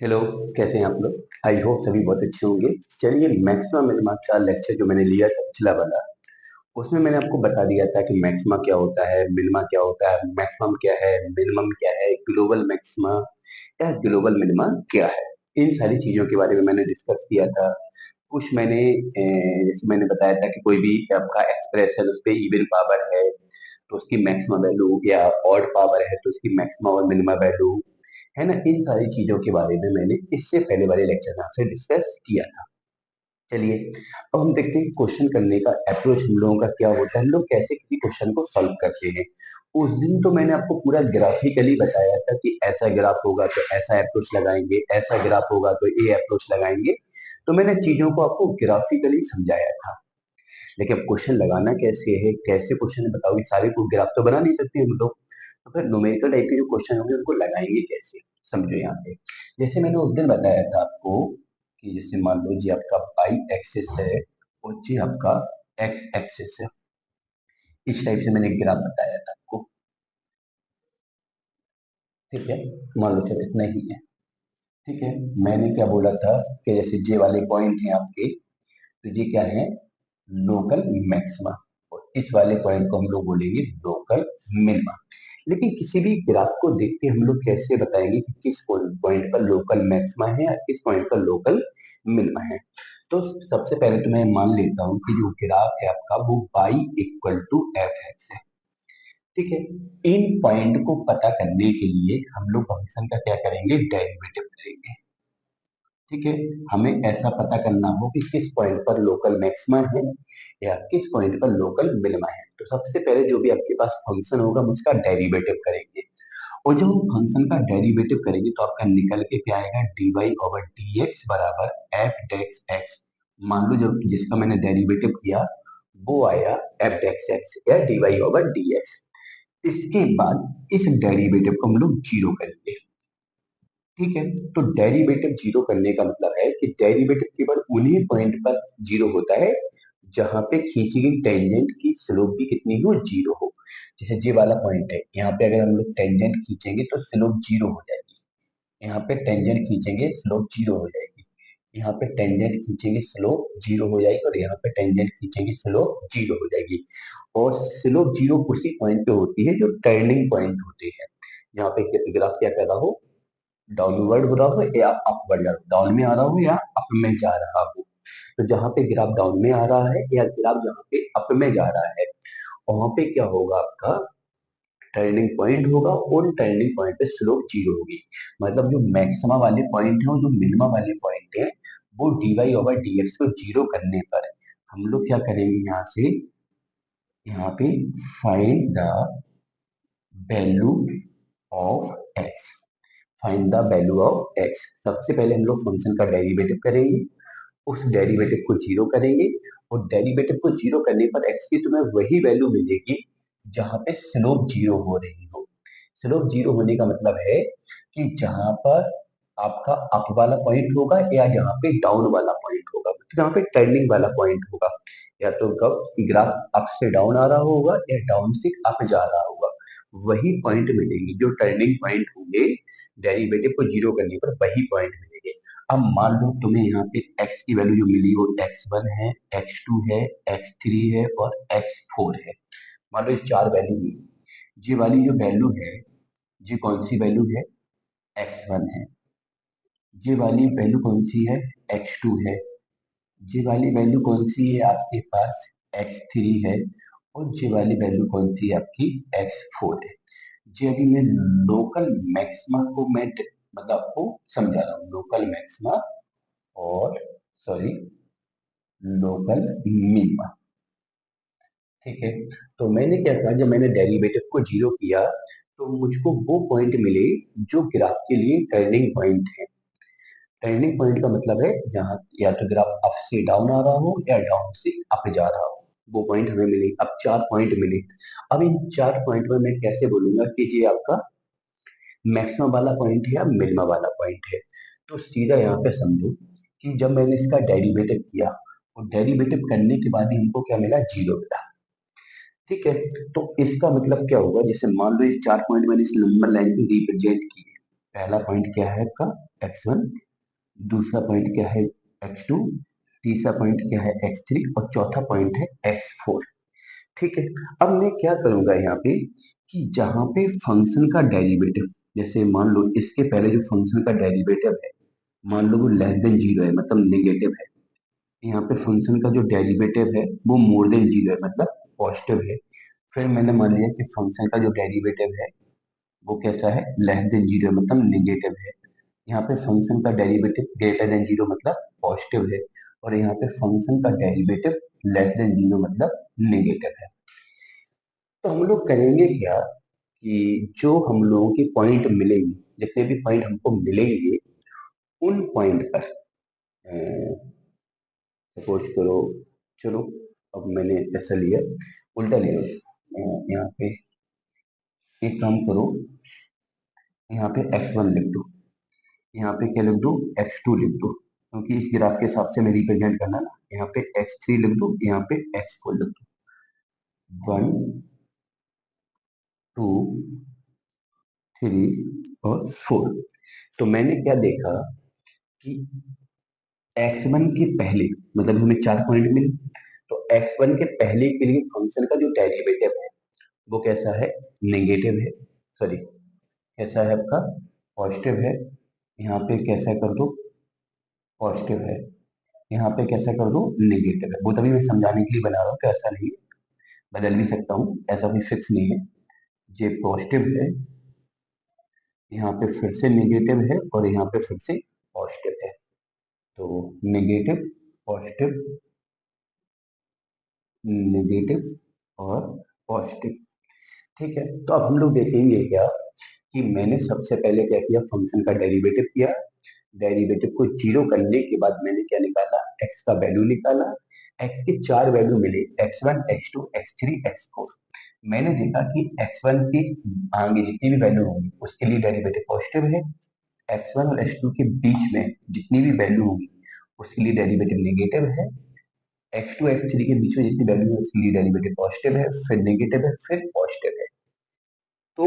Hello, कैसे हैं आप लोग? आई होप सभी बहुत अच्छे होंगे। चलिए मैक्सिमा मिनिमा का लेक्चर जो मैंने लिया था पिछला वाला, उसमें मैंने आपको बता दिया था कि मैक्सिमा क्या होता है, मिनिमा क्या होता है, मैक्सिमम क्या है, मिनिमम क्या है, ग्लोबल मैक्सिमा या ग्लोबल मिनिमा क्या है। इन सारी चीज़ों के बारे में मैंने डिस्कस किया था। कुछ मैंने जैसे मैंने बताया था कि कोई भी आपका एक्सप्रेशन उस पे इवन पावर है, तो उसकी मैक्सिमम वैल्यू या ऑड पावर है तो उसकी मैक्सिमम और मिनिमम वैल्यू है ना। इन सारी चीजों के बारे में मैंने इससे पहले वाले लेक्चर में आपसे डिस्कस किया था। चलिए अब हम देखते हैं क्वेश्चन करने का अप्रोच हम लोगों का क्या होता है, हम लोग कैसे किसी क्वेश्चन को सॉल्व करते हैं। उस दिन तो मैंने आपको पूरा ग्राफिकली बताया था कि ऐसा ग्राफ होगा तो ऐसा अप्रोच लगाएंगे, ऐसा ग्राफ होगा तो ये अप्रोच लगाएंगे। तो मैंने चीजों को आपको ग्राफिकली समझाया था। लेकिन अब क्वेश्चन लगाना कैसे है, कैसे क्वेश्चन बताओ, ये सारे को ग्राफ तो बना नहीं सकते हम लोग। तो फिर न्यूमेरिकल टाइप के जो क्वेश्चन होंगे उनको लगाएंगे कैसे, समझो यहाँ पे। जैसे मैंने उस दिन बताया था आपको कि जैसे मान लो जी आपका वाई एक्सिस है और जी आपका एक्स एक्सिस है। इस टाइप से मैंने ग्राफ बताया था आपको। ठीक है, मान लो चलो इतना ही है। ठीक है, मैंने क्या बोला था कि जैसे जे वाले पॉइंट हैं आपके, तो ये क्या है, लोकल मैक्सिमा। और इस वाले पॉइंट को हम लोग बोलेंगे लोकल मिनिमा। लेकिन किसी भी ग्राफ को देख के हम लोग कैसे बताएंगे कि किस पॉइंट पर लोकल मैक्सिमा है या किस पॉइंट पर लोकल मिनिमा है। तो सबसे पहले तो मैं मान लेता हूँ कि जो ग्राफ है आपका वो y equal to f x है। ठीक है, इन पॉइंट को पता करने के लिए हम लोग फंक्शन का क्या करेंगे, डेरिवेटिव करेंगे। ठीक है, हमें ऐसा पता करना हो कि किस पॉइंट पर लोकल मैक्सिमा है या किस पॉइंट पर लोकल मिनिमा है। तो सबसे पहले जो भी आपके पास फंक्शन होगा हम उसका डेरिवेटिव करेंगे। और जब हम फंक्शन का डेरिवेटिव करेंगे तो आपका निकल के क्या आएगा, d y over d x बराबर एफ डेक्स एक्स। मान लो जब जिसका मैंने डेरिवेटिव किया वो आया एफ डेक्स एक्स या d y over d x. इसके बाद इस डेरिवेटिव को हम लोग जीरो करेंगे। ठीक है, तो डेरिवेटिव जीरो करने का मतलब है कि डेरिवेटिव केवल उन्हीं पॉइंट पर जीरो होता है जहां पे खींची गई टेंजेंट की स्लोप भी कितनी हो, जीरो हो। जैसे ये वाला पॉइंट है, यहाँ पे अगर हम लोग टेंजेंट खींचेंगे तो स्लोप जीरो हो जाएगी। यहाँ पे टेंजेंट खींचेंगे स्लोप जीरो हो जाएगी। यहाँ पे टेंजेंट खींचेंगे स्लोप जीरो हो जाएगी और यहाँ पे टेंजेंट खींचेंगे स्लोप जीरो हो जाएगी। और स्लोप जीरो उसी पॉइंट पे होती है जो टर्निंग पॉइंट होते हैं, जहाँ पे ग्राफ क्या कर रहा हो, डाउनवर्ड हो रहा हो या अपवर्ड, डाउन में आ रहा हो या अप में जा रहा हो। तो जहां पे ग्राफ डाउन में आ रहा है या ग्राफ जहां पे अप में जा रहा है, वहां पे क्या होगा, आपका टर्निंग पॉइंट होगा और टर्निंग पॉइंट पे स्लोप जीरो होगी। मतलब जो मैक्सिमा वाले पॉइंट है और जो मिनिमा वाले पॉइंट है वो d y over d x को जीरो करने पर हम लोग क्या करेंगे, यहाँ से यहाँ पे find the value of x. Find the value of x, सबसे पहले हम लोग फंक्शन का डेरिवेटिव करेंगे, उस डेरिवेटिव को जीरो करेंगे। और डेरिवेटिव को जीरो करने पर एक्स की तुम्हें वही वैल्यू मिलेगी जहां पे स्लोप जीरो हो रही हो। स्लोप जीरो होने का मतलब है कि जहां पर आपका अप वाला पॉइंट होगा या जहां पे डाउन वाला पॉइंट होगा, तो जहां पे टर्निंग वाला पॉइंट होगा, या तो कब ग्राफ अप से डाउन आ रहा होगा या डाउन से अप जा रहा होगा, वही पॉइंट मिलेंगे जो टर्निंग पॉइंट होंगे। डेरिवेटिव को जीरो करने पर वही पॉइंट मिलेंगे। अब मान लो तुम्हें यहाँ पे x की वैल्यू जो मिली वो x1 है, x2 है, x3 है और x4 है। मान लो ये चार वैल्यू मिली। ये वाली जो वैल्यू है, ये कौन सी वैल्यू है, x1 है। ये वाली वैल्यू कौन सी है, x2 है। ये वाली वैल्यू कौन सी है आपके पास, x3 है। और ये वाली वैल्यू कौन सी है आपकी, x4 है। जी अभी मैं लोकल मैक्सिमा को मतलब आपको समझा रहा हूँ, लोकल मैक्सिमा और सॉरी लोकल मिनिमा। ठीक है, तो मैंने क्या कहा, जब मैंने डेरिवेटिव को जीरो किया तो मुझको वो पॉइंट मिले जो ग्राफ के लिए टर्निंग पॉइंट है। टर्निंग पॉइंट का मतलब है जहाँ या तो ग्राफ अप से डाउन आ रहा हो या डाउन से अप जा रहा हो, वो पॉइंट हमें मिले। अब चार पॉइंट मिले। अब इन चार पॉइंट में मैं कैसे बोलूंगा कि ये आपका मैक्सिमम वाला पॉइंट है या मिनिमम वाला पॉइंट है। तो सीधा यहाँ पे समझो कि जब मैंने इसका डेरिवेटिव किया और डेरिवेटिव करने के बाद ही हमको क्या मिला, जीरो मिला। ठीक है, तो इसका मतलब क्या होगा, जैसे मान लो ये चार पॉइंट मैंने इस नंबर लाइन पे रिप्रेजेंट किए। पहला पॉइंट क्या है आपका x1, दूसरा पॉइंट क्या है x2, तीसरा पॉइंट क्या है x3 और चौथा पॉइंट है x4। ठीक है, अब मैं क्या करूंगा यहाँ पे कि जहां पे फंक्शन का डेरिवेटिव, जैसे मान लो इसके पहले जो फंक्शन का डेरिवेटिव है, मान लो वो लेस देन जीरो है मतलब नेगेटिव है, यहाँ पे फंक्शन का जो डेरिवेटिव है वो मोर देन जीरो है मतलब पॉजिटिव है। फिर मैंने मान लिया कि फंक्शन का जो डेरिवेटिव है वो कैसा है, लेस देन जीरो मतलब नेगेटिव है। यहाँ पे फंक्शन का डेरिवेटिव ग्रेटर देन जीरो मतलब पॉजिटिव है, और यहाँ पे फंक्शन का डेरिवेटिव लेस देन जीरो मतलब नेगेटिव है। तो हम लोग करेंगे क्या कि जो हम लोगों के पॉइंट मिलेंगे, जितने भी पॉइंट हमको मिलेंगे उन पॉइंट पर सपोज करो, चलो अब मैंने ऐसा लिया, उल्टा ले लो, यहाँ पे एक काम करो, यहाँ पे x1 लिख दो, यहाँ पे क्या लिख दो x2 लिख दो, क्योंकि इस ग्राफ के हिसाब से मैं रिप्रेजेंट करना ना, यहाँ पे x3 लिख दो, यहाँ पे x4 लिख दो, 1 2 3 और 4। तो मैंने क्या देखा कि x1 के पहले, मतलब हमें 4 पॉइंट मिले, तो x1 के पहले के लिए फंक्शन का जो डेरिवेटिव है वो कैसा है, नेगेटिव है, सॉरी कैसा है आपका पॉजिटिव है, यहाँ पे कैसा कर दो पॉजिटिव है, यहाँ पे कैसा कर दो नेगेटिव है। वो तभी मैं समझाने के लिए बना रहा हूँ कि ऐसा नहीं है, बदल भी सकता हूँ, ऐसा कोई फिक्स नहीं है। ये पॉजिटिव है, यहाँ पे फिर से नेगेटिव है और यहाँ पे फिर से पॉजिटिव है। तो नेगेटिव पॉजिटिव नेगेटिव और पॉजिटिव। ठीक है, तो अब हम लोग देखेंगे क्या कि मैंने सबसे पहले क्या किया, फंक्शन का डेरिवेटिव किया, डेरिवेटिव को जीरो करने के बाद मैंने क्या निकाला, एक्स का वैल्यू निकाला। एक्स के 4 वैल्यू मिले, x1 x2 x3 x4। मैंने देखा कि x1 की आगे जितनी भी वैल्यू होंगी उसके लिए डेरिवेटिव पॉजिटिव है, x1 और x2 के बीच में जितनी भी वैल्यू होंगी उसके लिए डेरिवेटिव नेगेटिव है, x2 x3 के बीच में जितनी वैल्यू है उसके लिए डेरिवेटिव पॉजिटिव है, फिर नेगेटिव है, फिर पॉजिटिव है। तो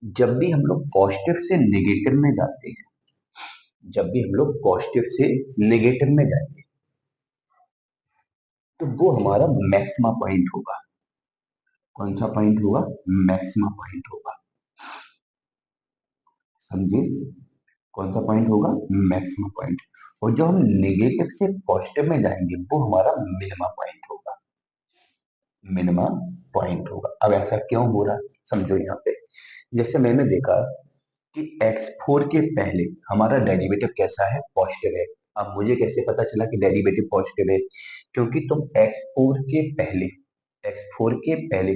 जब भी हम लोग पॉजिटिव से नेगेटिव में जाते हैं, जब भी हम लोग पॉजिटिव से नेगेटिव में जाएंगे तो वो हमारा मैक्सिमा पॉइंट होगा। कौन सा पॉइंट होगा, मैक्सिमा पॉइंट होगा, समझे, कौन सा पॉइंट होगा, मैक्सिमा पॉइंट। और जो हम नेगेटिव से पॉजिटिव में जाएंगे वो हमारा मिनिमा पॉइंट होगा, मिनिमा पॉइंट होगा। अब ऐसा क्यों हो रहा है समझो, यहाँ पे जैसे मैंने देखा कि x4 के पहले हमारा डेरिवेटिव कैसा है, पॉजिटिव है। अब मुझे कैसे पता चला कि डेरिवेटिव पॉजिटिव है, क्योंकि तुम x4 के पहले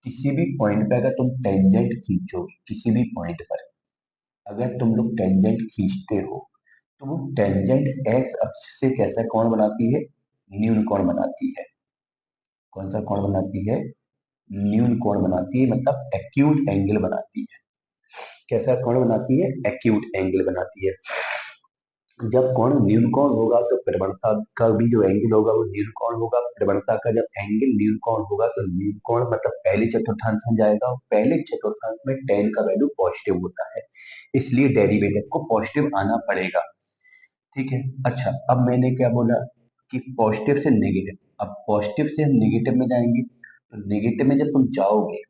किसी भी पॉइंट पे अगर तुम टेंजेंट खींचोगे, किसी भी पॉइंट पर अगर तुम लोग टेंजेंट खींचते हो तो वो टेंजेंट x अक्ष से कैसा कोण बनाती है, न्यून कोण बनाती है। कौन सा कोण बनाती है, न्यून कोण बनाती है, मतलब एक्यूट एंगल बनाती है। कैसा कोण बनाती है, एक्यूट एंगल बनाती है। जब कोण न्यून कोण होगा तो प्रवणता का भी जो एंगल होगा वो न्यून कोण होगा। प्रवणता का जब एंगल न्यून कोण होगा तो न्यून कोण मतलब पहले चतुर्थांश में जाएगा, और पहले चतुर्थांश में tan का वैल्यू पॉजिटिव होता है, इसलिए डेरिवेटिव को पॉजिटिव आना पड़ेगा। ठीक है, अच्छा अब मैंने क्या बोला कि पॉजिटिव से नेगेटिव, अब पॉजिटिव से हम नेगेटिव में जाएंगे, तो नेगेटिव में जब तुम जाओगे,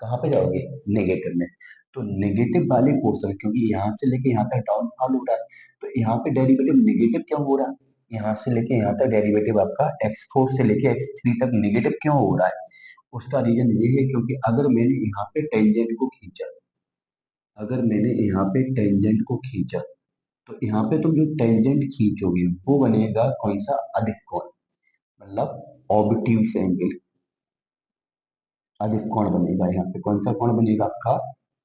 कहाँ पे जाओगे, नेगेटिव में, तो नेगेटिव वाले पोर्शन, क्योंकि यहाँ से लेके यहाँ तक डाउनफॉल हो रहा है, तो यहाँ पे डेरिवेटिव नेगेटिव क्यों हो रहा है, यहाँ से लेके यहाँ तक डेरिवेटिव आपका x4 से लेके x3 तक नेगेटिव क्यों हो रहा है। उसका रीजन ये है क्योंकि अगर मैंने यहाँ पे टेंजेंट को खींचा, अगर मैंने यहाँ पे टेंजेंट को खींचा, तो यहाँ पे तुम जो टेंजेंट खींचोगे वो बनेगा कौन सा, अधिक कोण, मतलब ऑब्ट्यूज एंगल, अधिक कोण बनेगा। यहाँ पे कौन सा कोण बनेगा आपका,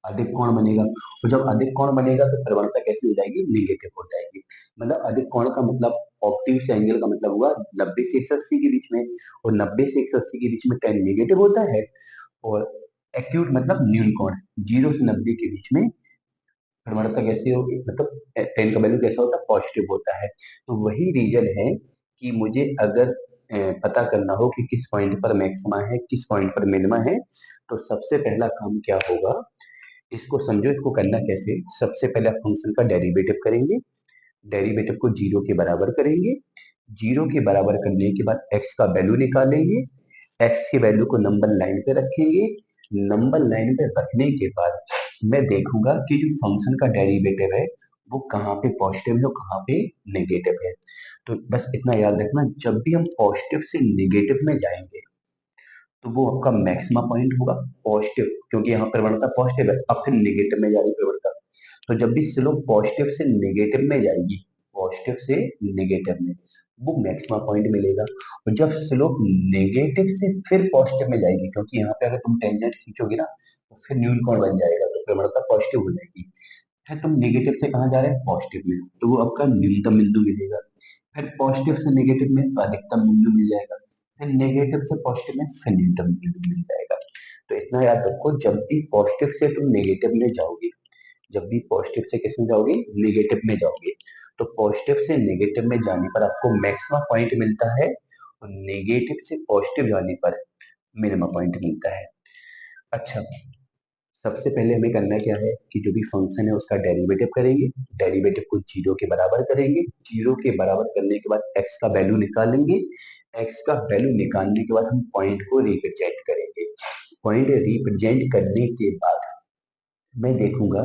अधिक कोण बनेगा। तो जब अधिक कोण बनेगा तो प्रवणता कैसी हो जाएगी, नेगेटिव हो जाएगी। मतलब अधिक कोण का मतलब ऑब्ट्यूज एंगल का मतलब हुआ 90 से 180 के बीच में, और 90 से 180 के बीच में tan नेगेटिव होता है, और एक्यूट मतलब न्यून कोण 0 से 90 के बीच में प्रवणता कैसी होगी, मतलब tan का वैल्यू कैसा होता है, पॉजिटिव होता है। तो वही रीजन है कि मुझे अगर पता करना हो कि किस पॉइंट पर मैक्सिमा है, किस पॉइंट पर मिनिमा है, तो सबसे पहला काम क्या होगा इसको समझो, इसको करना कैसे। सबसे पहले आप फंक्शन का डेरिवेटिव करेंगे, डेरिवेटिव को जीरो के बराबर करेंगे, जीरो के बराबर करने के बाद एक्स का वैल्यू निकालेंगे, एक्स की वैल्यू को नंबर लाइन पे रखेंगे, नंबर लाइन पे रखने के बाद मैं देखूंगा कि जो फंक्शन का डेरिवेटिव है वो कहाँ पे पॉजिटिव है और कहाँ पे नेगेटिव है। तो बस इतना याद रखना, जब भी हम पॉजिटिव से नेगेटिव में जाएंगे तो वो आपका मैक्सिमा पॉइंट होगा पॉजिटिव, क्योंकि यहाँ प्रवणता पॉजिटिव है, अब फिर नेगेटिव में जा रही प्रवणता। तो जब भी स्लोप पॉजिटिव से नेगेटिव में जाएगी, पॉजिटिव से नेगेटिव में, वो मैक्सिमा पॉइंट मिलेगा। और जब स्लोप नेगेटिव से फिर पॉजिटिव में जाएगी, क्योंकि यहाँ पे अगर तुम टेंजेंट खींचोगे ना तो फिर न्यून कोण बन जाएगा, तो प्रवणता पॉजिटिव हो जाएगी। फिर तुम नेगेटिव से कहाँ जा रहे हैं, पॉजिटिव में, तो वो आपका न्यूनतम बिंदु मिलेगा। फिर पॉजिटिव से नेगेटिव में अधिकतम बिंदु मिल जाएगा, फिर नेगेटिव से पॉजिटिव में फिर न्यूनतम बिंदु मिल जाएगा। तो इतना याद रखो, जब भी पॉजिटिव से तुम नेगेटिव में जाओगे, जब भी पॉजिटिव से किस में जाओगे, नेगेटिव में जाओगे, तो पॉजिटिव से नेगेटिव में जाने पर आपको मैक्सिमा पॉइंट मिलता है और नेगेटिव से पॉजिटिव जाने पर मिनिमम पॉइंट मिलता है। अच्छा, सबसे पहले हमें करना क्या है कि जो भी फंक्शन है उसका डेरिवेटिव करेंगे, डेरिवेटिव को जीरो के बराबर करेंगे, जीरो के बराबर करने के बाद एक्स का वैल्यू निकालेंगे, एक्स का वैल्यू निकालने के बाद हम पॉइंट को रिप्रेजेंट करेंगे, पॉइंट रिप्रेजेंट करने के बाद मैं देखूंगा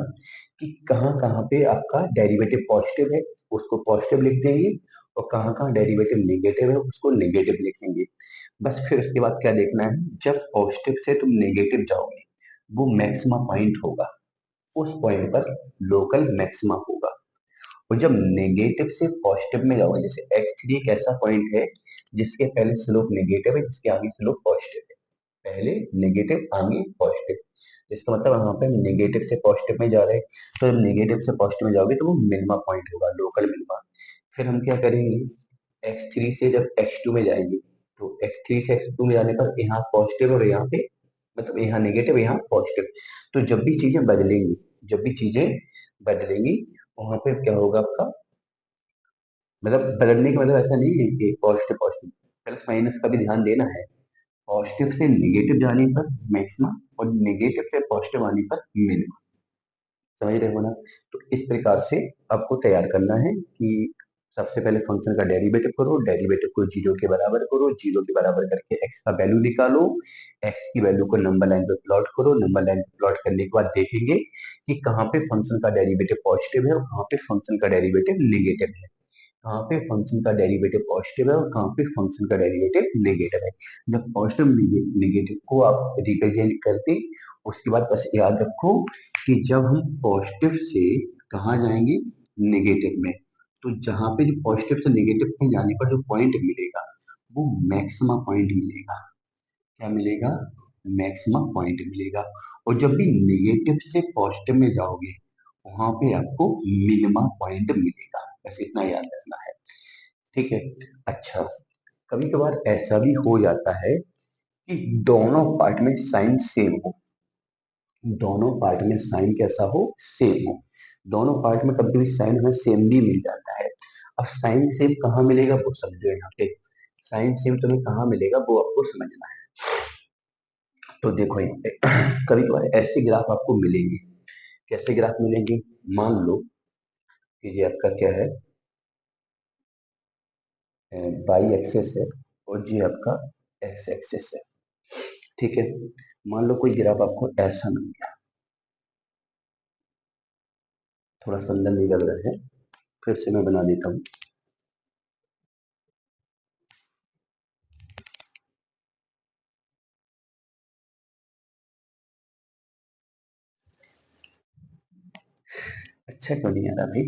कि कहाँ कहाँ पे आपका डेरिवेटिव पॉजिटिव है, उसको पॉजिटिव लिख देंगे, और कहाँ कहाँ डेरिवेटिव नेगेटिव है उसको नेगेटिव लिखेंगे। बस फिर उसके बाद क्या देखना है, जब पॉजिटिव से तुम नेगेटिव जाओगे वो मैक्सिमा पॉइंट होगा, उस पॉइंट पर लोकल मैक्सिमा होगा। और जब नेगेटिव से पॉजिटिव में जाओगे, जैसे x3 एक ऐसा पॉइंट है जिसके पहले स्लोप नेगेटिव है, जिसके आगे स्लोप पॉजिटिव है, पहले नेगेटिव आगे पॉजिटिव, इसका मतलब यहाँ पे नेगेटिव से पॉजिटिव में जा रहे हैं। तो जब नेगेटिव से पॉजिटिव में जाओगे तो वो मिनिमा पॉइंट होगा, लोकल मिनिमा। फिर हम क्या करेंगे, x3 से जब x2 में जाएंगे, तो x3 से x2 में जाने पर यहाँ पॉजिटिव और यहाँ पे, मतलब यहाँ नेगेटिव यहाँ पॉजिटिव, तो जब भी चीजें बदलेंगी, जब भी चीजें बदलेंगी वहां पे क्या होगा आपका, मतलब बदलने का मतलब ऐसा नहीं है कि पॉजिटिव पॉजिटिव, प्लस माइनस का भी ध्यान देना है। पॉजिटिव से नेगेटिव जाने पर मैक्सिमा और नेगेटिव से पॉजिटिव आने पर मिनिमम, समझ रहे हो ना। तो इस प्रकार से आपको तैयार करना है कि सबसे पहले फंक्शन का डेरिवेटिव करो, डेरिवेटिव को जीरो के बराबर करो, जीरो के बराबर करके एक्स का वैल्यू निकालो, एक्स की वैल्यू को नंबर लाइन पे प्लॉट करो, नंबर लाइन पे प्लॉट करने के बाद देखेंगे कि कहाँ पे फंक्शन का डेरिवेटिव पॉजिटिव है और कहाँ पे फंक्शन का डेरिवेटिव नेगेटिव है, कहाँ पे फंक्शन का डेरिवेटिव पॉजिटिव है और कहाँ पे फंक्शन का डेरिवेटिव नेगेटिव है। जब पॉजिटिव नेगेटिव को आप रिप्रेजेंट करते, उसके बाद बस याद रखो कि जब हम पॉजिटिव से कहाँ जाएंगे, नेगेटिव में, तो जहाँ पे जो पॉजिटिव से नेगेटिव में जाने पर जो पॉइंट मिलेगा वो मैक्सिमा पॉइंट मिलेगा। क्या मिलेगा, मैक्सिमा पॉइंट मिलेगा। और जब भी नेगेटिव से पॉजिटिव में जाओगे वहां पे आपको मिनिमा पॉइंट मिलेगा, बस इतना याद रखना है, ठीक है। अच्छा, कभी कभार ऐसा भी हो जाता है कि दोनों पार्ट में साइन सेम हो, दोनों पार्ट में साइन कैसा हो, सेम हो, दोनों पार्ट में कभी कभी साइन हमें सेम भी मिल जाता है। अब साइन सेम कहाँ मिलेगा वो समझो, यहाँ पे साइन सेम तुम्हें कहाँ मिलेगा वो आपको समझना है। तो देखो यहाँ पे कभी कभार ऐसे ग्राफ आपको मिलेंगे, कैसे ग्राफ मिलेंगे, मान लो कि ये आपका क्या है, वाई एक्सेस है और ये आपका एक्स एक्सेस है, ठीक है। मान लो कोई ग्राफ आपको ऐसा मिल गया, थोड़ा सा अंदर नहीं लग रहा है, फिर से मैं बना देता हूँ। अच्छा क्यों नहीं आ रहा भाई,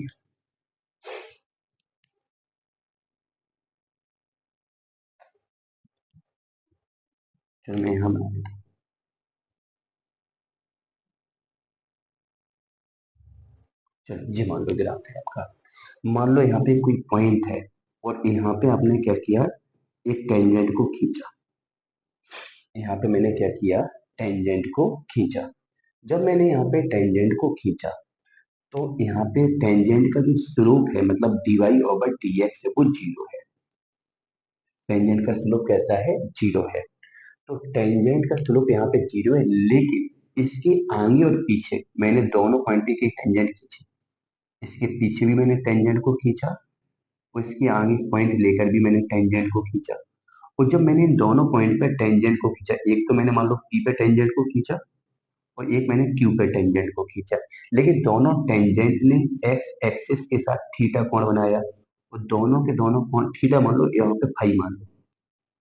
चलो मैं यहाँ बना देता हूँ। चलो जी, मान लो ग्राफ है आपका, मान लो यहाँ पे कोई पॉइंट है और यहाँ पे आपने क्या किया, एक टेंजेंट को खींचा, यहाँ पे मैंने क्या किया, टेंजेंट को खींचा। जब मैंने यहाँ पे टेंजेंट को खींचा तो यहाँ पे टेंजेंट का जो स्लोप है, मतलब dy ओवर dx है, वो जीरो है। टेंजेंट का स्लोप कैसा है, जीरो है। तो टेंजेंट का स्लोप यहाँ पे जीरो है, लेकिन इसके आगे और पीछे मैंने दोनों पॉइंट पे एक टेंजेंट खींची, इसके पीछे भी मैंने टेंजेंट को खींचा और इसके आगे पॉइंट लेकर भी मैंने टेंजेंट को खींचा। और जब मैंने इन दोनों पॉइंट पे टेंजेंट को खींचा, एक तो मैंने मान लो पी पे टेंजेंट को खींचा और एक मैंने क्यू पे टेंजेंट को खींचा, लेकिन दोनों टेंजेंट ने एक्स एक्सिस के साथ थीटा कोण बनाया और दोनों के दोनों कोण थीटा मान लो, यहाँ पे फाई मान लो,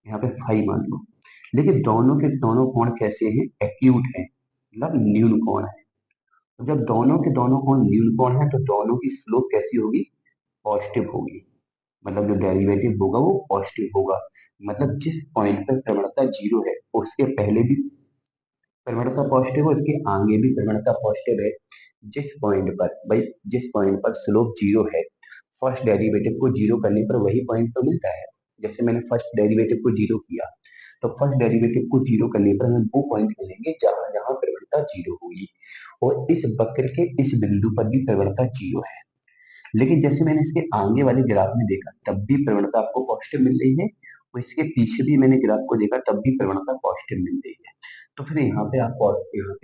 यहाँ पे फाई मान लो, लेकिन दोनों के दोनों कोण कैसे हैं? एक्यूट हैं, मतलब न्यून कोण है। तो जब दोनों के दोनों कोण न्यून कोण है तो दोनों की स्लोप कैसी होगी? पॉजिटिव होगी, मतलब जो डेरिवेटिव होगा वो पॉजिटिव होगा। मतलब जिस पॉइंट पर प्रवणता जीरो है उसके पहले भी प्रवणता पॉजिटिव है, उसके आगे भी प्रवणता पॉजिटिव है। जिस पॉइंट पर भाई, जिस पॉइंट पर स्लोप जीरो है, फर्स्ट डेरिवेटिव को जीरो करने पर वही पॉइंट तो मिलता है। जैसे मैंने फर्स्ट डेरिवेटिव को जीरो किया तो फर्स्ट डेरिवेटिव को जीरो करने पर हमें वो पॉइंट मिलेंगे जहां जहां प्रवणता जीरो होगी, और इस वक्र के इस बिंदु पर भी प्रवणता जीरो है। लेकिन जैसे मैंने इसके आगे वाले ग्राफ में देखा तब भी प्रवणता आपको पॉजिटिव मिल रही है, और इसके पीछे भी मैंने ग्राफ को देखा तब भी प्रवणता पॉजिटिव मिल रही है। तो फिर यहाँ पे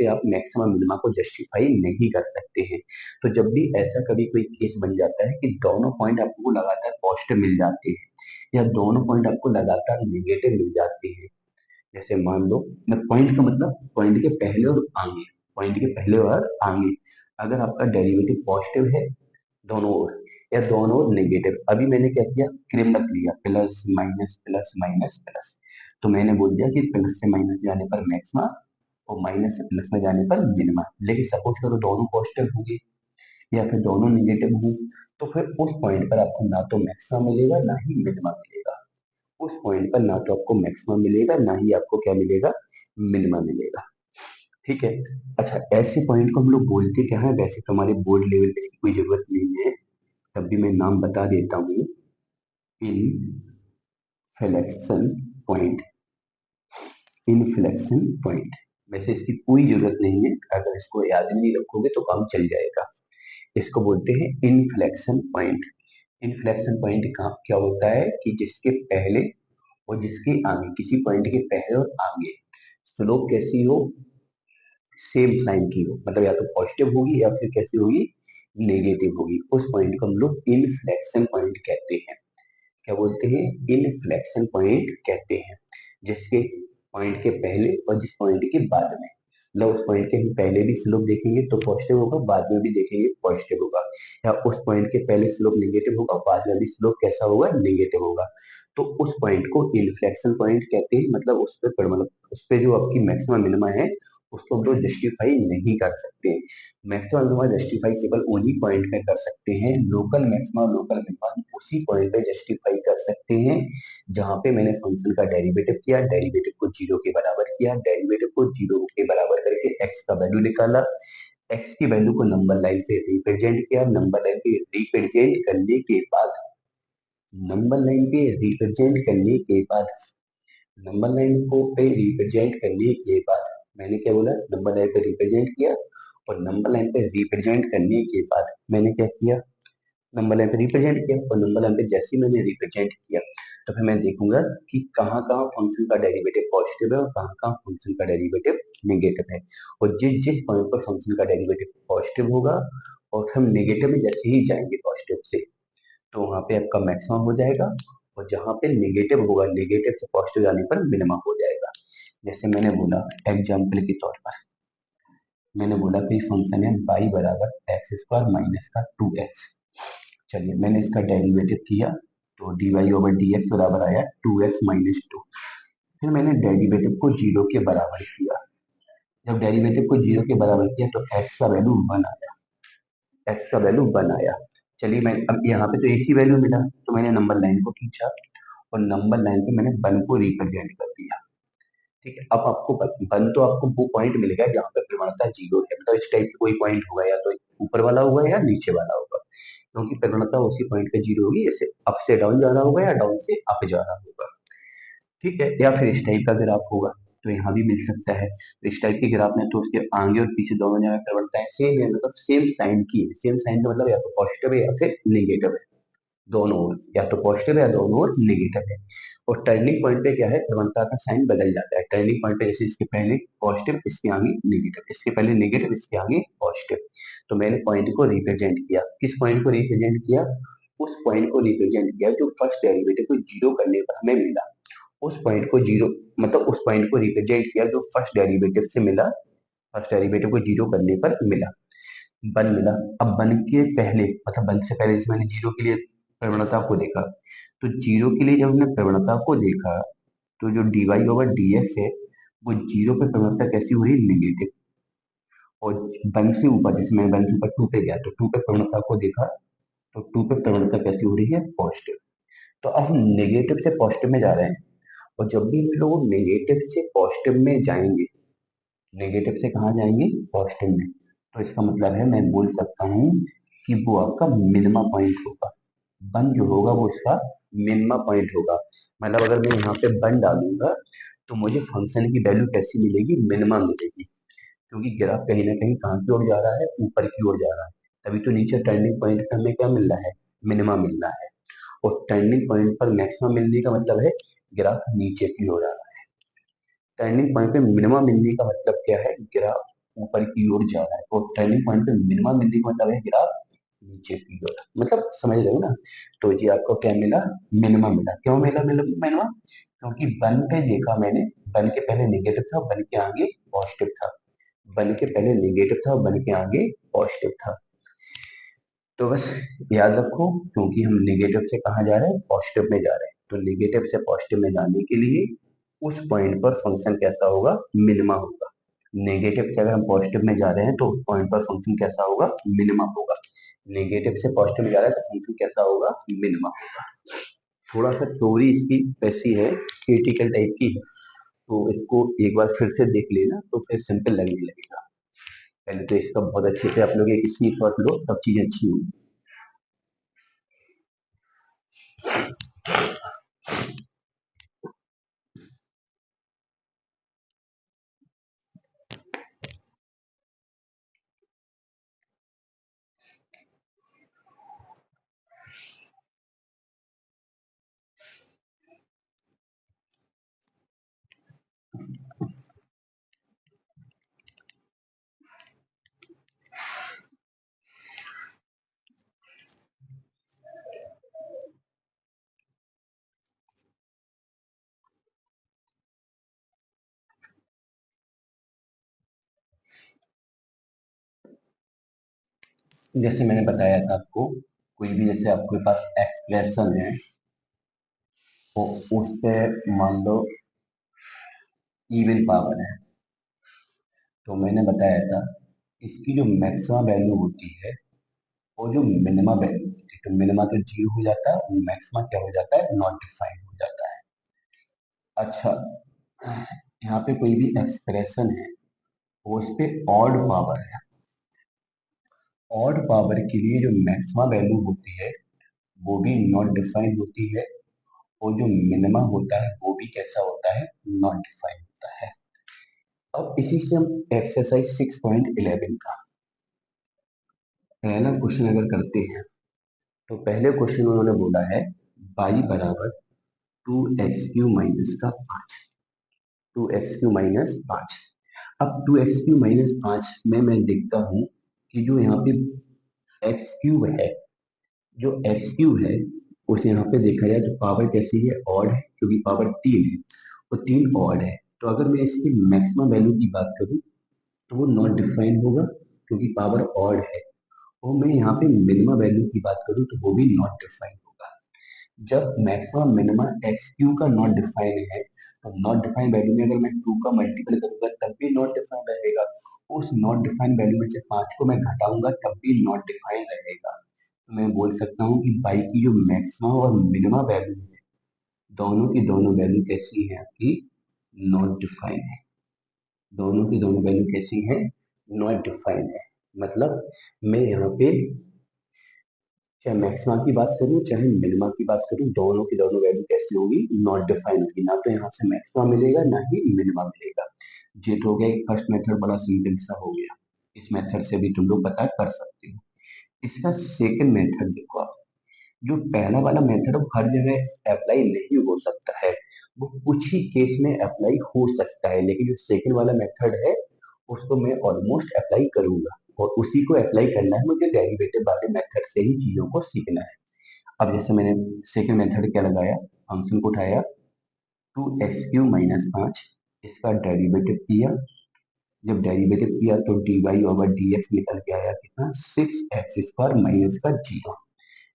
आप मैक्सिमम मिनिमा को जस्टिफाई नहीं कर सकते हैं। तो जब भी ऐसा कभी कोई केस बन जाता है कि दोनों पॉइंट आपको लगातार पॉजिटिव मिल जाते हैं या दोनों पॉइंट आपको लगातार नेगेटिव मिल जाते हैं, जैसे मान लो, मैं पॉइंट का मतलब पॉइंट के पहले और आगे, पॉइंट के पहले और आगे अगर आपका डेरिवेटिव पॉजिटिव है दोनों ओर, या दोनों ओर नेगेटिव, अभी मैंने क्या किया? क्रम लिया, plus minus plus minus plus. तो मैंने बोल दिया कि प्लस से माइनस जाने पर मैक्सिमा और माइनस से प्लस में जाने पर मिनिमा। लेकिन सपोज करो दोनों पॉजिटिव होंगे या फिर दोनों नेगेटिव हों, तो फिर उस पॉइंट पर आपको ना तो मैक्सिमा मिलेगा ना ही मिनिमा मिलेगा। उस पॉइंट पर ना तो आपको मैक्सिमा मिलेगा ना ही आपको क्या मिलेगा? मिनिमा मिलेगा। ठीक है। अच्छा, ऐसे पॉइंट को हम लोग बोलते क्या है? वैसे तो हमारे बोर्ड लेवल पे इसकी कोई जरूरत नहीं है, तब भी मैं नाम बता देता हूँ। Inflection point, inflection point. वैसे इसकी कोई जरूरत नहीं है, अगर इसको याद में नहीं रखोगे तो काम चल जाएगा। इसको बोलते हैं इनफ्लेक्शन पॉइंट। इनफ्लेक्शन पॉइंट का क्या होता है कि जिसके पहले और जिसके आगे, किसी पॉइंट के पहले और आगे स्लोप कैसी हो? सेम साइन की हो, मतलब या तो पॉजिटिव होगी या फिर कैसी होगी? नेगेटिव होगी। उस पॉइंट को हम लोग इनफ्लेक्शन पॉइंट कहते हैं। क्या बोलते हैं? इनफ्लेक्शन पॉइंट कहते हैं, जिसके पॉइंट के पहले और जिस पॉइंट के बाद में, मतलब उस पॉइंट के हम पहले भी स्लोप देखेंगे तो पॉजिटिव होगा, बाद में भी देखेंगे पॉजिटिव होगा, या उस पॉइंट के पहले स्लोप नेगेटिव होगा, बाद में भी स्लोप कैसा होगा? नेगेटिव होगा। तो उस पॉइंट को इनफ्लेक्शन पॉइंट कहते हैं। मतलब उस पे जो आपकी मैक्सिमम मिनिमा है उसको हम लोग जस्टिफाई नहीं कर सकते। मैक्सिमम मिनिमा जस्टिफाई केवल उन्हीं पॉइंट पे कर सकते हैं, लोकल मैक्सिमम लोकल मिनिमा उसी पॉइंट पे जस्टिफाई कर सकते हैं जहां पे मैंने फंक्शन का डेरिवेटिव किया, डेरिवेटिव को जीरो के बराबर किया, डेरिवेटिव को जीरो के बराबर करके एक्स का वैल्यू निकाला, एक्स की वैल्यू को नंबर लाइन पे रिप्रेजेंट किया, नंबर लाइन पे रिप्रेजेंट करने के बाद, नंबर लाइन पे रिप्रेजेंट करने के बाद, नंबर लाइन को पे रिप्रेजेंट करने के बाद मैंने क्या बोला? नंबर लाइन पे रिप्रेजेंट किया, और नंबर लाइन पे रिप्रेजेंट करने के बाद मैंने क्या किया? नंबर लाइन पे रिप्रेजेंट किया, और नंबर लाइन पे जैसे ही मैंने रिप्रेजेंट किया तो फिर मैं देखूंगा कि कहाँ कहाँ फंक्शन का डेरिवेटिव पॉजिटिव है और कहाँ कहाँ फंक्शन का डेरिवेटिव नेगेटिव है। और जिस जिस पॉइंट पर फंक्शन का डेरिवेटिव पॉजिटिव होगा और हम नेगेटिव में जैसे ही जाएंगे पॉजिटिव से, तो वहां पे आपका मैक्सिमम हो जाएगा, और जहां पे नेगेटिव होगा, नेगेटिव से पॉजिटिव जाने पर मिनिमम हो जाएगा। जैसे मैंने बोला एग्जाम्पल के तौर पर, मैंने बोला कि फंक्शन है y बराबर एक्स स्क्वायर माइनस का 2x। चलिए मैंने इसका डेरिवेटिव किया तो dy ओवर डी एक्स बराबर आया 2x-2। फिर मैंने डेरिवेटिव को जीरो के बराबर किया। जब डेरिवेटिव को जीरो के बराबर किया तो x का वैल्यू 1 आया, x का वैल्यू 1 आया। चलिए मैं अब यहाँ पे तो एक ही वैल्यू मिला, तो मैंने नंबर लाइन को खींचा और नंबर लाइन पे मैंने 1 को रिप्रेजेंट कर दिया। ठीक है, अब आपको 1 तो आपको वो पॉइंट मिलेगा जहाँ पे प्रवणता जीरो है, मतलब इस टाइप का कोई पॉइंट होगा, या तो ऊपर वाला होगा या नीचे वाला होगा, क्योंकि प्रवणता उसी पॉइंट पे जीरो होगी, जैसे अप से डाउन जा रहा होगा या डाउन से अप जा रहा होगा। ठीक है, या फिर इस टाइप का ग्राफ होगा तो यहाँ भी मिल सकता है। तो इस टाइप के ग्राफ में तो उसके आगे और पीछे दोनों जगह प्रवणताएं सेम है, मतलब सेम साइन की है। सेम साइन का मतलब या तो पॉजिटिव है या फिर नेगेटिव है। दोनों ओर, या तो पॉजिटिव है या दोनों ओर नेगेटिव है। और टर्निंग पॉइंट पे क्या है, प्रवणता का साइन बदल जाता है। टर्निंग पॉइंट पे जैसे इसके पहले पॉजिटिव, इसके आगे नेगेटिव, इसके पहले नेगेटिव, इसके आगे पॉजिटिव। तो मैंने पॉइंट को रिप्रेजेंट किया, किस पॉइंट को रिप्रेजेंट किया, उस पॉइंट को रिप्रेजेंट किया जो फर्स्ट डेरिवेटिव को जीरो करने पर हमें मिला। उस पॉइंट को जीरो, मतलब उस पॉइंट को रिप्रेजेंट किया जो फर्स्ट डेरिवेटिव से मिला, फर्स्ट डेरिवेटिव को जीरो करने पर मिला, बन मिला। अब बन के पहले, मतलब बन से पहले, जैसे मैंने जीरो के लिए प्रवणता को देखा, तो जीरो के लिए जब हमने प्रवणता को देखा, तो जो dy ओवर dx है, वो जीरो पे प्रवणता कैसी हो रही है, नेगेटिव। और वन से ऊपर, जैसे मैं वन से ऊपर टू पे गया, तो टू पे प्रवणता को देखा, तो टू पे प्रवणता कैसी हो रही है, पॉजिटिव। तो अब हम नेगेटिव से पॉजिटिव में जा रहे हैं, और जब भी हम लोग नेगेटिव से पॉजिटिव में जाएंगे, नेगेटिव से कहाँ जाएंगे, पॉजिटिव में, तो इसका मतलब है, मैं बोल सकता हूँ कि वो आपका मिनिमा पॉइंट होगा। वन जो होगा वो इसका मिनिमा पॉइंट होगा। मतलब अगर मैं यहाँ पे वन डालूंगा, तो मुझे फंक्शन की वैल्यू कैसी मिलेगी, मिनिमा मिलेगी। क्योंकि ग्राफ कहीं ना कहीं कहाँ की ओर जा रहा है, ऊपर की ओर जा रहा है। तभी तो नीचे टर्निंग पॉइंट पे हमें क्या मिल रहा है, मिनिमा मिल रहा है। और टर्निंग पॉइंट पर मैक्सिमम मिलने का मतलब है ग्राफ नीचे की ओर आ रहा है। टर्निंग पॉइंट पे मिनिमा मिलने का मतलब क्या है, ग्राफ ऊपर की ओर जा रहा है। और टर्निंग पॉइंट पे मिनिमा मिलने का मतलब है ग्राफ नीचे की ओर, मतलब समझ रहे हो ना। तो जी आपको क्या मिला, मिनिमा मिला। क्यों मिला मिनिमा, क्योंकि वन पे देखा मैंने, वन के पहले नेगेटिव था, वन के आगे पॉजिटिव था। वन के पहले नेगेटिव था, वन के आगे पॉजिटिव था। तो बस याद रखो, क्योंकि हम नेगेटिव से कहाँ जा रहे हैं, पॉजिटिव में जा रहे हैं, तो नेगेटिव से पॉजिटिव में जाने के लिए उस पॉइंट पर फंक्शन कैसा होगा, मिनिमा होगा। नेगेटिव से अगर हम पॉजिटिव में जा रहे हैं, तो उस पॉइंट पर फंक्शन कैसा होगा, मिनिमा होगा। नेगेटिव से पॉजिटिव में जा रहा है, तो फंक्शन कैसा होगा, मिनिमा होगा। थोड़ा सा थ्योरी इसकी वैसी है, क्रिटिकल टाइप की है, तो इसको एक बार फिर से देख लेना, तो फिर सिंपल लगने लगेगा। पहले तो इसका बहुत अच्छे से आप लोग एक स्क्रीनशॉट लो, तब चीजें अच्छी होंगी। जैसे मैंने बताया था आपको, कोई भी जैसे आपके पास एक्सप्रेशन है, तो उससे मान लो इवन पावर है, तो मैंने बताया था इसकी जो मैक्सिमम वैल्यू होती है, वो जो मिनिमम वैल्यू होती है, तो मिनिमा तो जीरो हो जाता है, और मैक्सिमा क्या हो जाता है, नॉट डिफाइंड हो जाता है। अच्छा, यहाँ पे कोई भी एक्सप्रेशन है, वो उस पे ऑड पावर है। ऑड पावर के लिए जो मैक्सिमा वैल्यू होती है, वो भी नॉट डिफाइंड होती है, और जो मिनिमा होता है वो भी कैसा होता है, नॉट डिफाइंड होता है। अब इसी से हम एक्सरसाइज 6.11 का पहला क्वेश्चन अगर करते हैं, तो पहले क्वेश्चन में उन्होंने बोला है y बराबर 2x³ - 5, 2x³ - 5। अब 2x³ - 5 में मैं देखता हूँ कि जो यहाँ पे x³ है, जो x³ है, उसे यहाँ पे देखा जाए तो पावर कैसी है, ऑड है, क्योंकि पावर 3 है, और 3 ऑड है। तो अगर मैं इसकी मैक्सिमम वैल्यू की बात करूँ, तो वो नॉट डिफाइंड होगा, क्योंकि पावर ऑड है। और मैं यहाँ पे मिनिमम वैल्यू की बात करूँ, तो वो भी नॉट डिफाइंड होगा। जब मैक्सिमम मिनिमम x³ का नॉट डिफाइंड है, तो नॉट डिफाइंड वैल्यू में अगर मैं 2 का मल्टीपल करूंगा, तब भी नॉट डिफाइंड रहेगा। उस नॉट डिफाइंड वैल्यू में से 5 को मैं घटाऊंगा, तब भी नॉट डिफाइंड रहेगा। तो मैं बोल सकता हूँ कि y की जो मैक्सिमम और मिनिमम वैल्यू है, दोनों की दोनों वैल्यू कैसी है आपकी, नॉट डिफाइंड है। दोनों की दोनों वैल्यू कैसी है, नॉट डिफाइंड है। मतलब मैं यहाँ पे चाहे मैक्सिमा की बात करूँ, चाहे मिनिमा की बात करूँ, दोनों की दोनों वैल्यू कैसी होगी, नॉट डिफाइंड होगी। ना तो यहाँ से मैक्सिमा मिलेगा, ना ही मिनिमा मिलेगा। ये तो हो गया एक फर्स्ट मेथड, बड़ा सिंपल सा हो गया। इस मेथड से भी तुम लोग पता कर सकते हो। इसका सेकंड मेथड देखो आप। जो पहला वाला मेथड वो हर जगह अप्लाई नहीं हो सकता है, वो कुछ ही केस में अप्लाई हो सकता है, लेकिन जो सेकंड वाला मेथड है उसको मैं ऑलमोस्ट अप्लाई करूंगा, और उसी को अप्लाई करना है मुझे डेरिवेटिव वाले मेथड से ही चीजों को सीखना है। अब जैसे मैंने सेकंड मेथड क्या लगाया, फंक्शन को उठाया 2x³ - 5, इसका डेरिवेटिव किया। जब डेरिवेटिव किया तो dy ओवर dx निकल के आया कितना, 6x² माइनस का 0।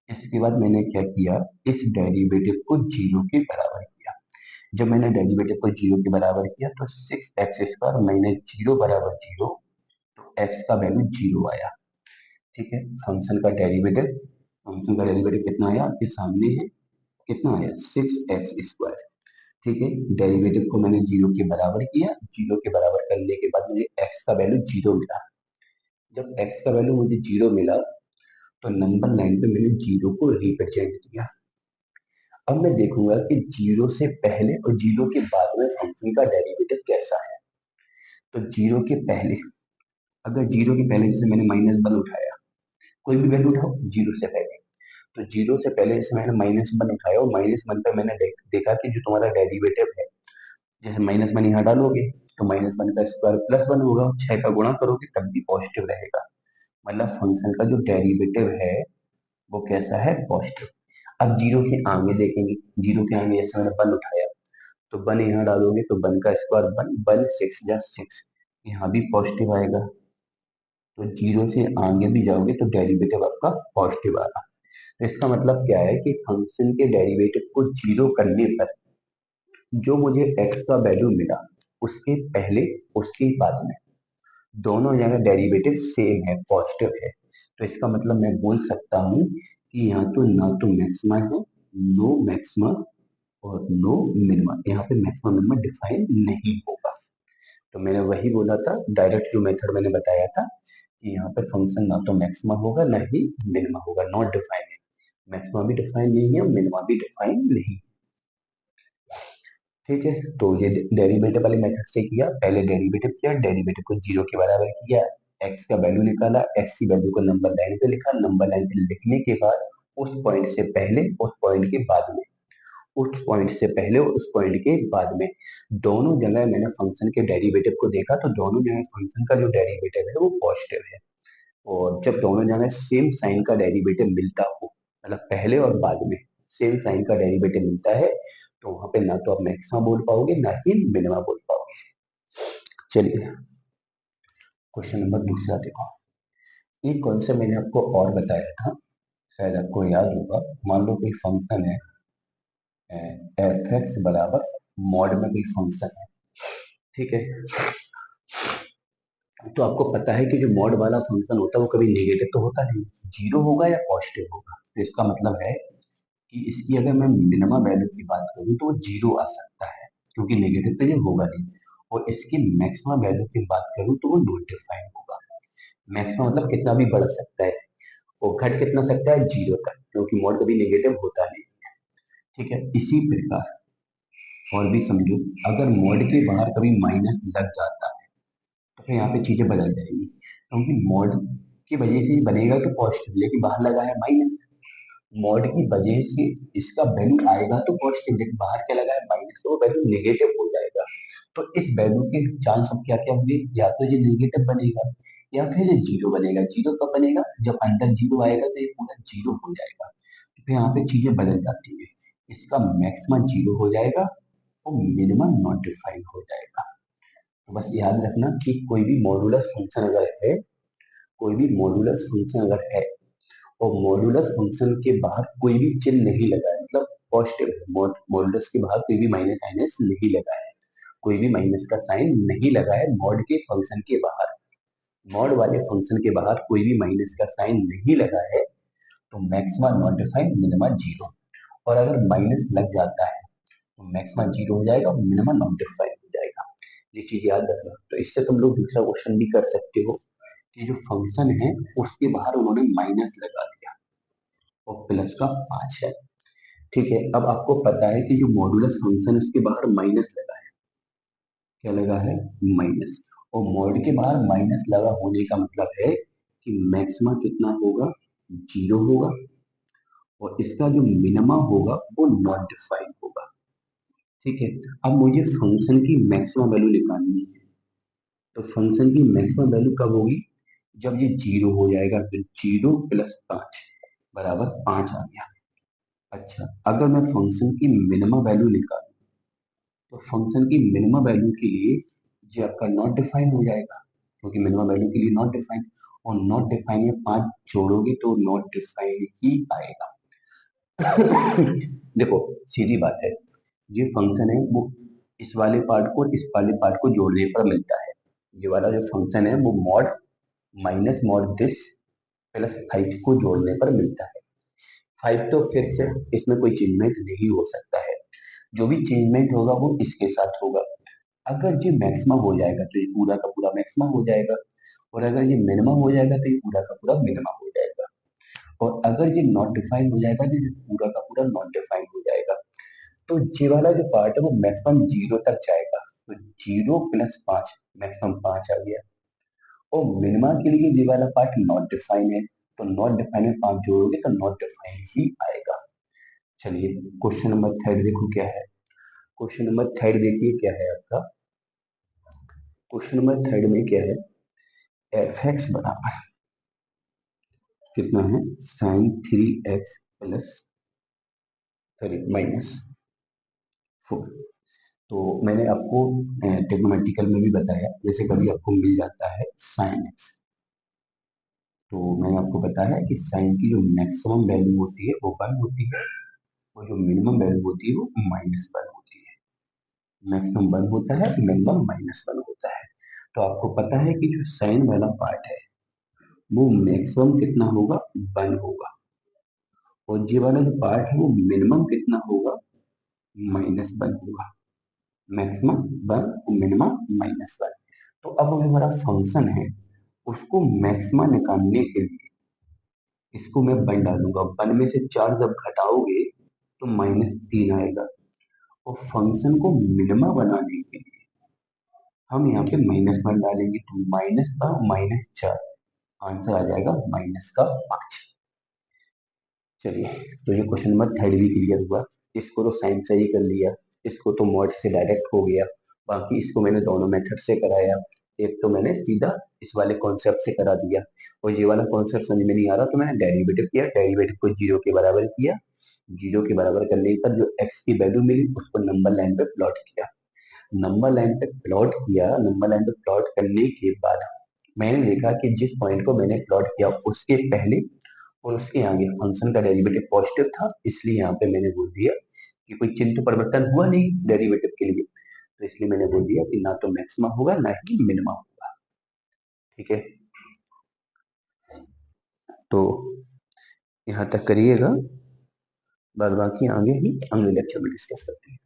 इसके बाद मैंने क्या किया, इस डेरिवेटिव को 0 के बराबर किया। जब मैंने डेरिवेटिव को 0 के बराबर किया तो 6x² माइनस 0 बराबर 0, तो x का वैल्यू 0 आया। ठीक है, फंक्शन का डेरिवेटिव कितना आया आपके सामने है, कितना आया 6x²। ठीक है, डेरिवेटिव को मैंने 0 के बराबर किया, 0 के बराबर करने के बाद मुझे x का वैल्यू 0 मिला। जब x का वैल्यू मुझे 0 मिला तो नंबर लाइन पे मैंने 0 को रिप्रेजेंट किया। अब मैं देखूंगा कि 0 से पहले और 0 के बाद में फंक्शन का डेरिवेटिव कैसा है। तो 0 के पहले, अगर 0 के पहले जैसे मैंने -1 उठाया, कोई भी वैल्यू उठाओ 0 से पहले, तो 0 से पहले जैसे मैंने -1 उठाया और -1 पे मैंने देखा कि जो तुम्हारा डेरिवेटिव है, जैसे -1 यहाँ डालोगे तो -1 का स्क्वायर +1 होगा, 6 का गुणा करोगे तब भी पॉजिटिव रहेगा। मतलब फंक्शन का जो डेरिवेटिव है वो कैसा है, पॉजिटिव। अब 0 के आगे देखेंगे, 0 के आगे जैसे मैंने 1 उठाया तो 1 यहाँ डालोगे तो 1 का स्क्वायर 1, 1 6 जा 6, यहाँ भी पॉजिटिव आएगा। तो 0 से आगे भी जाओगे तो डेरिवेटिव आपका पॉजिटिव आएगा। तो इसका मतलब क्या है कि फंक्शन के डेरिवेटिव को 0 करने पर जो मुझे x का वैल्यू मिला, उसके पहले उसके बाद में दोनों जगह डेरिवेटिव सेम है, पॉजिटिव है। तो इसका मतलब मैं बोल सकता हूँ कि यहाँ तो ना तो मैक्सिमा है, नो मैक्सिमा और नो मिनिमा, यहाँ पे मैक्सिमम मिनिमा डिफाइन नहीं होगा। तो मैंने वही बोला था, डायरेक्ट जो मेथड मैंने बताया था कि यहाँ पे फंक्शन ना तो मैक्सिमा होगा ना ही मिनिमा होगा, नॉट डिफाइन है। मैक्सिमा भी डिफाइन नहीं है, मिनिमा भी डिफाइन नहीं। ठीक है, तो ये डेरिवेटिव वाले मेथड से किया, पहले डेरिवेटिव किया, डेरिवेटिव को 0 के बराबर किया, x का वैल्यू निकाला, x की वैल्यू को नंबर लाइन पे लिखा, नंबर लाइन पे लिखने के बाद उस पॉइंट से पहले उस पॉइंट के बाद में, उस पॉइंट से पहले और उस पॉइंट के बाद में दोनों जगह मैंने फंक्शन के डेरिवेटिव को देखा, तो दोनों जगह फंक्शन का जो डेरिवेटिव है वो पॉजिटिव है। और जब दोनों जगह सेम साइन का डेरिवेटिव मिलता हो, मतलब पहले और बाद में सेम साइन का डेरिवेटिव मिलता है, तो वहां पे ना तो आप मैक्सिमा बोल पाओगे ना ही मिनिमा बोल पाओगे। चलिए क्वेश्चन नंबर दूसरा देखो। एक कॉन्सेप्ट मैंने आपको और बताया था, शायद आपको याद होगा। मान लो कोई फंक्शन है एफ एक्स बराबर मॉड में कोई फंक्शन है, ठीक है। तो आपको पता है कि जो मॉड वाला फंक्शन होता है वो कभी नेगेटिव तो होता नहीं, जीरो होगा या पॉजिटिव होगा। तो इसका मतलब है कि इसकी अगर मैं मिनिमम वैल्यू की बात करूं तो वो जीरो आ सकता है, क्योंकि नेगेटिव तो ये होगा नहीं। और इसकी मैक्सिमम वैल्यू की बात करूं तो वो नॉट डिफाइंड होगा। मैक्सिमम मतलब कितना भी बढ़ सकता है, और घट कितना सकता है, जीरो तक, क्योंकि मॉड कभी नेगेटिव होता नहीं। ठीक है, इसी प्रकार और भी समझो, अगर मॉड के बाहर कभी माइनस लग जाता है तो फिर यहाँ पे चीजें बदल जाएंगी, क्योंकि मॉड की वजह से बनेगा तो पॉजिटिव, लेकिन बाहर लगा है माइनस। मॉड की वजह से इसका वैल्यू आएगा तो पॉजिटिव, लेकिन बाहर क्या लगा है माइनस, तो वो वैल्यू नेगेटिव हो जाएगा। तो इस वैल्यू के चांस अब क्या क्या होंगे, या तो ये नेगेटिव बनेगा या फिर ये जीरो बनेगा। जीरो कब बनेगा, जब अंदर जीरो आएगा तो ये पूरा जीरो हो जाएगा। तो फिर यहाँ पे चीजें बदल जाती है, इसका मैक्सिमम जीरो हो जाएगा और मिनिमम नॉट डिफाइंड हो जाएगा। तो बस याद रखना कि कोई भी मॉडुलस फंक्शन अगर है, कोई भी मॉडुलस फंक्शन अगर है और मॉडुलस फंक्शन के बाहर कोई भी चिन्ह नहीं लगा है, मतलब पॉजिटिव है, मॉडुलस के बाहर कोई भी माइनस माइनस नहीं लगा है, कोई भी माइनस का साइन नहीं लगा है मॉड के फंक्शन के बाहर, मॉड वाले फंक्शन के बाहर कोई भी माइनस का साइन नहीं लगा है, तो maxima not defined, minima zero. और अगर माइनस लग जाता है तो मैक्सिमा जीरो हो जाएगा और मिनिमा नॉट डिफाइंड हो जाएगा। ये चीज याद रखना। तो इससे तुम लोग दूसरा क्वेश्चन भी कर सकते हो कि जो फंक्शन है उसके बाहर उन्होंने माइनस लगा दिया और प्लस का 5 है। ठीक है, अब आपको पता है कि जो मॉडुलस फंक्शन उसके बाहर माइनस लगा है, क्या लगा है, माइनस। और मॉड के बाहर माइनस लगा होने का मतलब है कि मैक्सिमा कितना होगा, जीरो होगा। और इसका जो मिनिमा होगा वो नॉट डिफाइंड होगा। ठीक है, अब मुझे फंक्शन की मैक्सिमम वैल्यू निकालनी है। तो फंक्शन की मैक्सिमम वैल्यू कब होगी? जब ये जीरो हो जाएगा, तो जीरो प्लस पांच बराबर पांच आ गया। अच्छा, अगर मैं फंक्शन की मिनिमम वैल्यू निकालूं, तो फंक्शन की मिनिमम वैल्यू के लिए ये आपका नॉट डिफाइन हो जाएगा, क्योंकि मिनिमम वैल्यू के लिए नॉट डिफाइन, और नॉट डिफाइन में पांच जोड़ोगे तो नॉट डिफाइन ही आएगा। देखो, सीधी बात है, ये फंक्शन है वो इस वाले पार्ट को इस वाले पार्ट को जोड़ने पर मिलता है। ये वाला जो फंक्शन है वो mod minus mod this plus five को जोड़ने पर मिलता है। फाइव तो फिक्स है, इसमें कोई चेंजमेंट नहीं हो सकता है। जो भी चेंजमेंट होगा वो इसके साथ होगा। अगर ये मैक्सिमम हो जाएगा तो ये पूरा का पूरा मैक्सिमम हो जाएगा, और अगर ये मिनिमम हो जाएगा तो ये पूरा का पूरा मिनिमम हो जाएगा, और अगर ये नॉट डिफाइन हो जाएगा तो ये पूरा का पूरा नॉट डिफाइन हो जाएगा। तो ये वाला जो पार्ट है वो मैक्सिमम जीरो तक जाएगा, तो जीरो प्लस पांच मैक्सिमम पांच आ गया। और मिनिमा के लिए ये वाला पार्ट नॉट डिफाइन है, तो नॉट डिफाइन में पांच जोड़ोगे तो नॉट डिफाइन ही आएगा। चलिए, क्वेश्चन नंबर थर्ड देखो क्या है। क्वेश्चन नंबर थर्ड देखिए क्या है आपका। क्वेश्चन नंबर थर्ड में क्या है, एफ एक्स बराबर कितना है, sine three x plus sorry minus four. तो मैंने आपको टेक्नोमेटिकल में भी बताया, जैसे कभी आपको मिल जाता है साइन एक्स, तो मैंने आपको बताया कि साइन की जो मैक्सिमम वैल्यू होती है वो वन होती है, और जो मिनिमम वैल्यू होती है वो माइनस वन होती है। मैक्सिमम वन होता है, मिनिमम माइनस वन होता है। तो आपको पता है कि जो साइन वाला पार्ट है वो मैक्सिमम कितना होगा, वन होगा, और ये वाला जो पार्ट है वो मिनिमम कितना होगा, माइनस वन होगा। Maximum one, minimum minus one. तो अब जो हमारा फंक्शन है उसको मैक्सिमा निकालने के लिए इसको मैं वन डालूंगा, वन में से चार जब घटाओगे तो माइनस तीन आएगा, और फंक्शन को मिनिमा बनाने के लिए हम यहाँ पे माइनस वन डालेंगे, तो माइनस का माइनस चार, आंसर आ जाएगा माइनस का पांच। चलिए, तो ये क्वेश्चन नंबर थर्ड भी क्लियर हुआ। इसको तो साइन से ही कर लिया, इसको तो मॉड से डायरेक्ट हो गया, बाकी इसको मैंने दोनों मेथड से कराया। एक तो मैंने सीधा इस वाले कॉन्सेप्ट से करा दिया, और ये वाला कॉन्सेप्ट समझ में नहीं आ रहा तो मैंने डेरिवेटिव किया, डेरिवेटिव को जीरो के बराबर किया, जीरो के बराबर करने पर जो एक्स की वैल्यू मिली उसको नंबर लाइन पे प्लॉट किया। नंबर लाइन पे प्लॉट किया, नंबर लाइन पे प्लॉट करने के बाद मैंने देखा कि जिस पॉइंट को मैंने प्लॉट किया उसके पहले और उसके आगे फंक्शन का डेरिवेटिव पॉजिटिव था, इसलिए यहाँ पे मैंने बोल दिया कि कोई चिन्ह परिवर्तन हुआ नहीं डेरिवेटिव के लिए, तो इसलिए मैंने बोल दिया कि ना तो मैक्सिमा होगा ना ही मिनिमा होगा। ठीक है, तो यहाँ तक करिएगा, बाद बाकी आगे ही अगले लेक्चर में डिस्कस करते हैं।